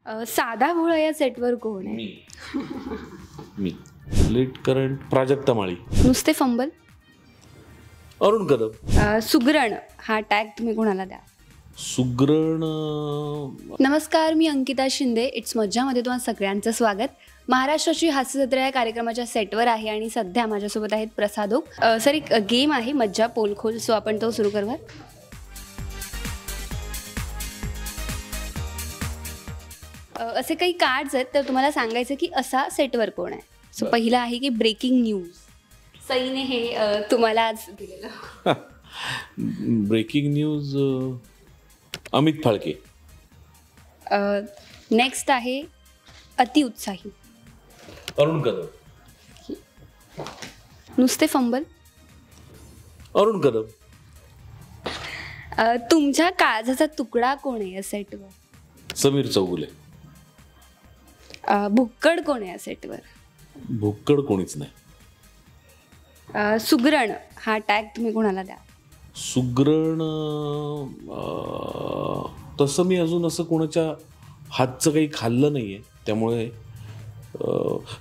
साधा भोळा या सेटवर कोण आहे? मी लेट करंट प्राजक्ता माळी. नुसते फंबल. अरुण कदम. सुगरण हा टॅग तुम्ही कोणाला द्या? सुगरण. नमस्कार, मी अंकिता शिंदे. इट्स मज्जामध्ये तुम्हाला सगळ्यांचं स्वागत. महाराष्ट्राची हास्य जत्रा या कार्यक्रमाच्या सेटवर आहे आणि सध्या माझ्यासोबत आहेत प्रसाद ओक. सर, एक गेम आहे मज्जा पोलखोल, सो आपण तो सुरू करूया. असे काही कार्ड्स आहेत, तर तुम्हाला सांगायचं की असा सेटवर कोण आहे. सो पहिला आहे की ब्रेकिंग न्यूज. सईने हे तुम्हाला आज दिलेलं. Breaking news Amit Phalke. Next आहे अतिउत्साही. अरुण कदम. नुसते फंबल. अरुण कदम. तुमच्या काळजाचा तुकडा कोण आहे या सेटवर? समीर चौगुले. भुक्कड कोण आहे या सेटवर? भुक्कड कोणीच नाही. सुगरण हा टॅग तुम्ही कोणाला द्या? सुगरण तसं मी अजून असं कोणाच्या हातचं काही खाल्लं नाही आहे, त्यामुळे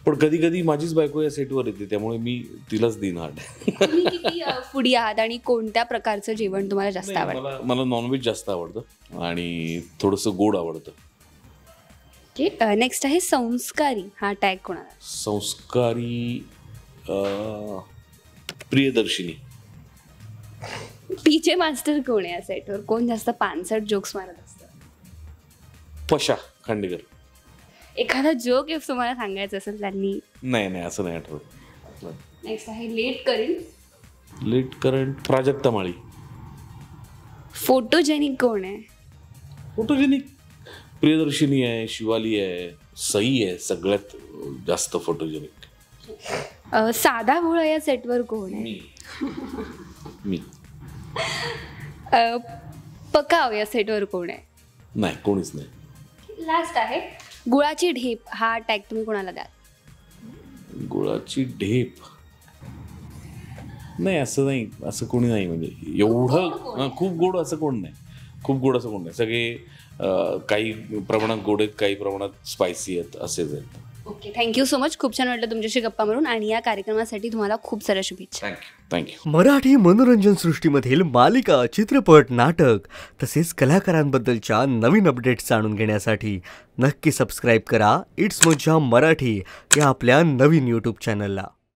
पण कधी कधी माझीच बायको या सेटवर येते, त्यामुळे मी तिलाच देईन हात. तुम्ही किती फूडी आहात आणि कोणत्या प्रकारचं जेवण तुम्हाला जास्त आवडतं? मला नॉनव्हेज जास्त आवडतं आणि थोडंसं गोड आवडतं. ओके. नेक्स्ट आहे संस्कारी हा टॅग कोणाला? संस्कारी प्रियदर्शिनी. पीचे मास्टर कोण आहे या सेटवर? कोण जास्त पानसट जोक्स मारत असतं? पशा खांडेकर. एखादा जोक इफ तुम्हाला सांगायचं असेल त्यांनी? नाही असं नाही आठवत. नेक्स्ट आहे late current. Late current Prajakta Mali. Photogenic कोण आहे? फोटोजेनिक प्रियदर्शिनी आहे, शिवाली आहे, सई आहे, सगळ्यात जास्त फोटोजेनिक. साधा भोळा या सेटवर कोण आहे? मी. पकाव या सेटवर कोण आहे? नाही, कोणीच नाही. लास्ट आहे गुळाची ढेप हा टॅग तुम्ही कोणाला द्याल? गुळाची ढेप नाही, असं नाही, असं कोणी नाही. म्हणजे एवढं खूप गोड असं कोण नाही. खूप गोड असं कोण नाही. सगळे काही प्रमाणात गोड आहेत, काही प्रमाणात स्पायसी आहेत, असेच आहेत. Okay, thank you so much. खूप छान वाटलं तुमच्याशी गप्पा मारून आणि या कार्यक्रमासाठी तुम्हाला खूप साऱ्या शुभेच्छा. थँक्यू. मराठी मनोरंजन सृष्टीमधील मालिका, चित्रपट, नाटक तसेच कलाकारांबद्दलच्या नवीन अपडेट्स जाणून घेण्यासाठी नक्की सबस्क्राईब करा इट्स मज्जा मराठी या आपल्या नवीन यूट्यूब चॅनलला.